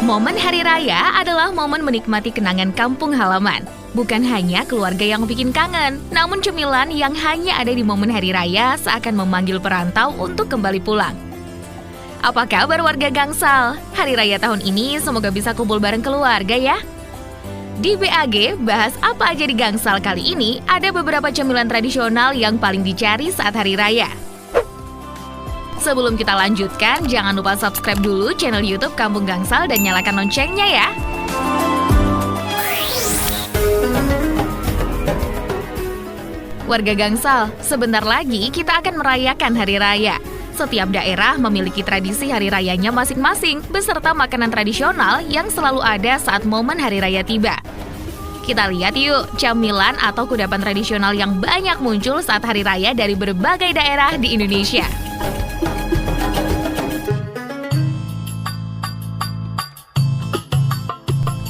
Momen hari raya adalah momen menikmati kenangan kampung halaman. Bukan hanya keluarga yang bikin kangen, namun cemilan yang hanya ada di momen hari raya seakan memanggil perantau untuk kembali pulang. Apa kabar warga Gangsal? Hari raya tahun ini semoga bisa kumpul bareng keluarga ya. Di BAG, bahas apa aja di Gangsal kali ini, ada beberapa cemilan tradisional yang paling dicari saat hari raya. Sebelum kita lanjutkan, jangan lupa subscribe dulu channel YouTube Kampung Gangsal dan nyalakan loncengnya ya. Warga Gangsal, sebentar lagi kita akan merayakan hari raya. Setiap daerah memiliki tradisi hari rayanya masing-masing, beserta makanan tradisional yang selalu ada saat momen hari raya tiba. Kita lihat yuk, camilan atau kudapan tradisional yang banyak muncul saat hari raya dari berbagai daerah di Indonesia.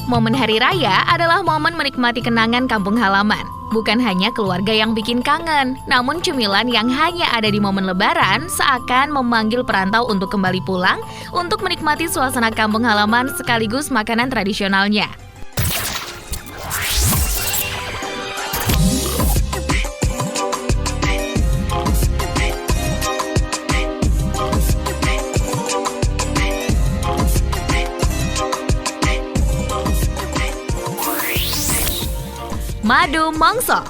Momen hari raya adalah momen menikmati kenangan kampung halaman. Bukan hanya keluarga yang bikin kangen, namun cemilan yang hanya ada di momen lebaran seakan memanggil perantau untuk kembali pulang untuk menikmati suasana kampung halaman sekaligus makanan tradisionalnya. Madu Mongso.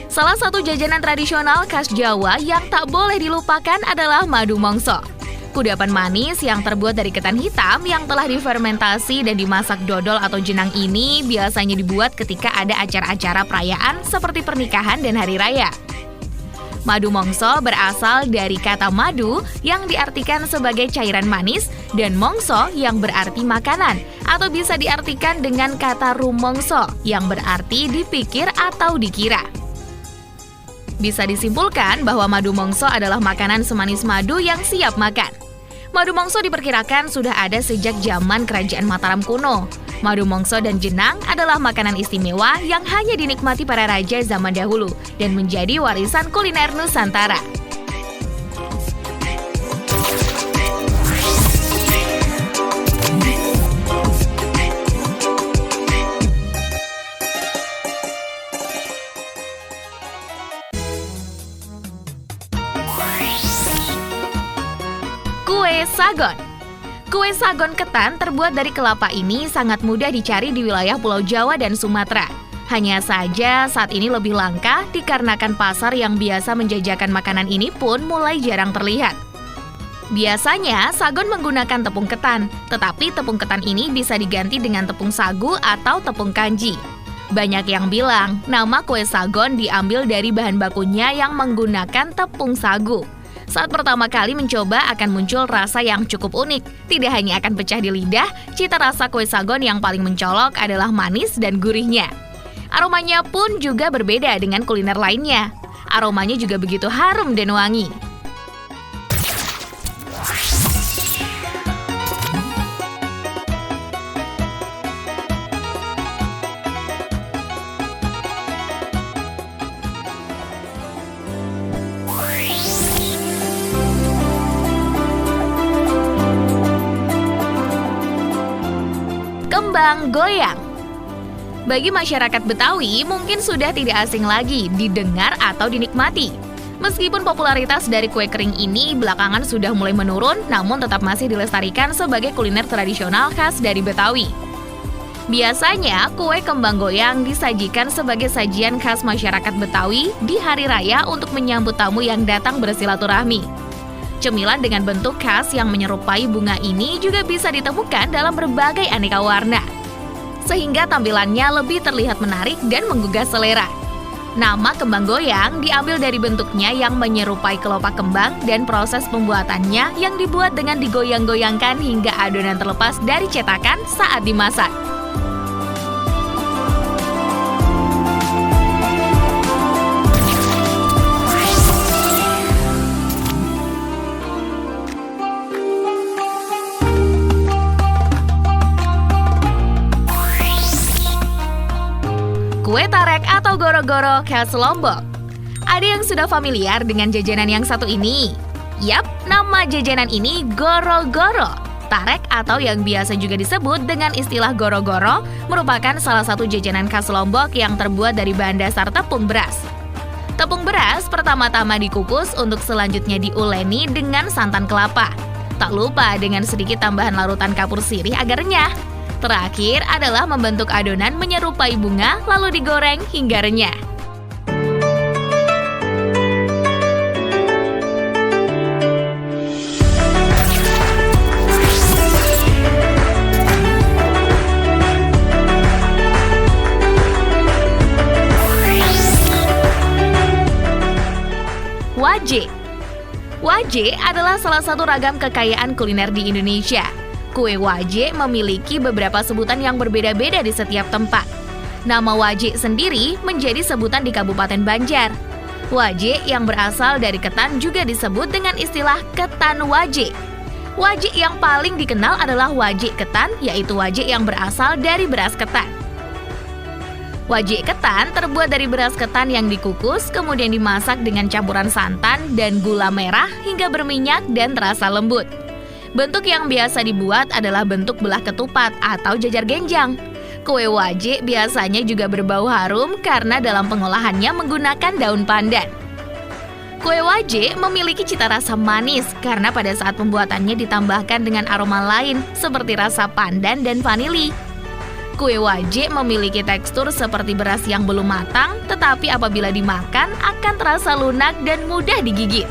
Salah satu jajanan tradisional khas Jawa yang tak boleh dilupakan adalah madu mongso. Kudapan manis yang terbuat dari ketan hitam yang telah difermentasi dan dimasak dodol atau jenang ini biasanya dibuat ketika ada acara-acara perayaan seperti pernikahan dan hari raya. Madu mongso berasal dari kata madu yang diartikan sebagai cairan manis dan mongso yang berarti makanan, atau bisa diartikan dengan kata rumongso yang berarti dipikir atau dikira. Bisa disimpulkan bahwa madu mongso adalah makanan semanis madu yang siap makan. Madu mongso diperkirakan sudah ada sejak zaman Kerajaan Mataram kuno. Madu mongso dan jenang adalah makanan istimewa yang hanya dinikmati para raja zaman dahulu dan menjadi warisan kuliner Nusantara. Kue sagon. Kue sagon ketan terbuat dari kelapa ini sangat mudah dicari di wilayah Pulau Jawa dan Sumatera. Hanya saja saat ini lebih langka dikarenakan pasar yang biasa menjajakan makanan ini pun mulai jarang terlihat. Biasanya sagon menggunakan tepung ketan, tetapi tepung ketan ini bisa diganti dengan tepung sagu atau tepung kanji. Banyak yang bilang nama kue sagon diambil dari bahan bakunya yang menggunakan tepung sagu. Saat pertama kali mencoba akan muncul rasa yang cukup unik. Tidak hanya akan pecah di lidah, cita rasa kue sagon yang paling mencolok adalah manis dan gurihnya. Aromanya pun juga berbeda dengan kuliner lainnya. Aromanya juga begitu harum dan wangi. Kembang goyang. Bagi masyarakat Betawi mungkin sudah tidak asing lagi didengar atau dinikmati. Meskipun popularitas dari kue kering ini belakangan sudah mulai menurun, namun tetap masih dilestarikan sebagai kuliner tradisional khas dari Betawi. Biasanya kue kembang goyang disajikan sebagai sajian khas masyarakat Betawi di hari raya untuk menyambut tamu yang datang bersilaturahmi. Cemilan dengan bentuk khas yang menyerupai bunga ini juga bisa ditemukan dalam berbagai aneka warna, sehingga tampilannya lebih terlihat menarik dan menggugah selera. Nama kembang goyang diambil dari bentuknya yang menyerupai kelopak kembang dan proses pembuatannya yang dibuat dengan digoyang-goyangkan hingga adonan terlepas dari cetakan saat dimasak. Kue tarek atau goro-goro khas Lombok. Ada yang sudah familiar dengan jajanan yang satu ini? Yap, nama jajanan ini goro-goro. Tarek atau yang biasa juga disebut dengan istilah goro-goro merupakan salah satu jajanan khas Lombok yang terbuat dari bahan dasar tepung beras. Tepung beras pertama-tama dikukus untuk selanjutnya diuleni dengan santan kelapa. Tak lupa dengan sedikit tambahan larutan kapur sirih agar renyah. Terakhir adalah membentuk adonan menyerupai bunga lalu digoreng hingga renyah. Waje. Waje adalah salah satu ragam kekayaan kuliner di Indonesia. Kue waje memiliki beberapa sebutan yang berbeda-beda di setiap tempat. Nama waje sendiri menjadi sebutan di Kabupaten Banjar. Waje yang berasal dari ketan juga disebut dengan istilah ketan waje. Waje yang paling dikenal adalah waje ketan, yaitu waje yang berasal dari beras ketan. Waje ketan terbuat dari beras ketan yang dikukus, kemudian dimasak dengan campuran santan dan gula merah hingga berminyak dan terasa lembut. Bentuk yang biasa dibuat adalah bentuk belah ketupat atau jajar genjang. Kue waje biasanya juga berbau harum karena dalam pengolahannya menggunakan daun pandan. Kue waje memiliki cita rasa manis karena pada saat pembuatannya ditambahkan dengan aroma lain seperti rasa pandan dan vanili. Kue waje memiliki tekstur seperti beras yang belum matang, tetapi apabila dimakan akan terasa lunak dan mudah digigit.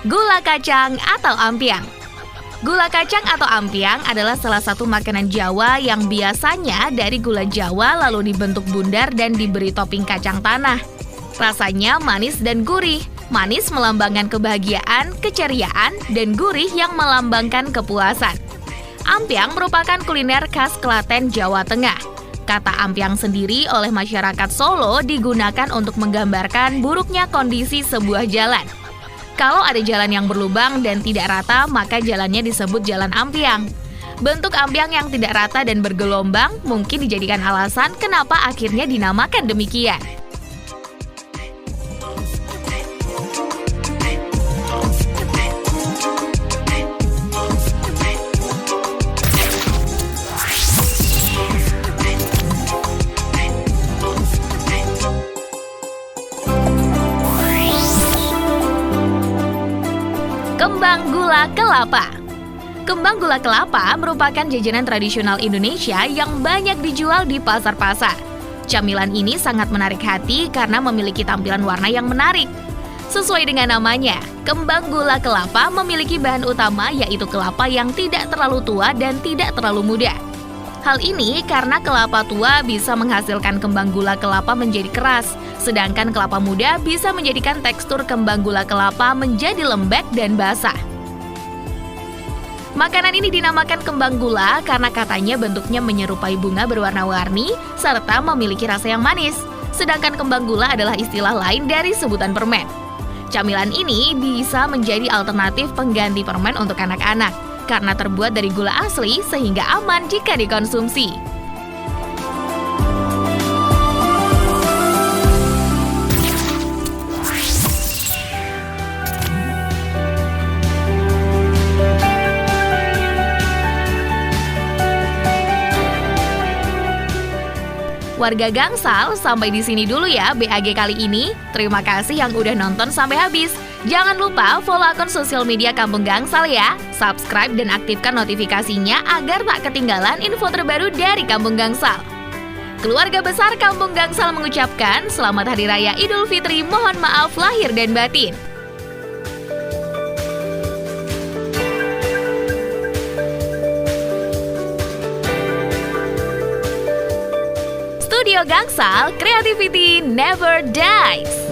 Gula kacang atau ampiang. Gula kacang atau ampiang adalah salah satu makanan Jawa yang biasanya dari gula Jawa lalu dibentuk bundar dan diberi topping kacang tanah. Rasanya manis dan gurih. Manis melambangkan kebahagiaan, keceriaan, dan gurih yang melambangkan kepuasan. Ampiang merupakan kuliner khas Klaten, Jawa Tengah. Kata ampiang sendiri oleh masyarakat Solo digunakan untuk menggambarkan buruknya kondisi sebuah jalan. Kalau ada jalan yang berlubang dan tidak rata, maka jalannya disebut jalan ampiang. Bentuk ampiang yang tidak rata dan bergelombang mungkin dijadikan alasan kenapa akhirnya dinamakan demikian. Kembang gula kelapa. Kembang gula kelapa merupakan jajanan tradisional Indonesia yang banyak dijual di pasar-pasar. Camilan ini sangat menarik hati karena memiliki tampilan warna yang menarik. Sesuai dengan namanya, kembang gula kelapa memiliki bahan utama yaitu kelapa yang tidak terlalu tua dan tidak terlalu muda. Hal ini karena kelapa tua bisa menghasilkan kembang gula kelapa menjadi keras, sedangkan kelapa muda bisa menjadikan tekstur kembang gula kelapa menjadi lembek dan basah. Makanan ini dinamakan kembang gula karena katanya bentuknya menyerupai bunga berwarna-warni serta memiliki rasa yang manis, sedangkan kembang gula adalah istilah lain dari sebutan permen. Camilan ini bisa menjadi alternatif pengganti permen untuk anak-anak, karena terbuat dari gula asli sehingga aman jika dikonsumsi. Warga Gangsal, sampai di sini dulu ya BAG kali ini. Terima kasih yang udah nonton sampai habis. Jangan lupa follow akun sosial media Kampung Gangsal ya. Subscribe dan aktifkan notifikasinya agar tak ketinggalan info terbaru dari Kampung Gangsal. Keluarga besar Kampung Gangsal mengucapkan Selamat Hari Raya Idul Fitri, mohon maaf lahir dan batin. Studio Gangsal, creativity never dies.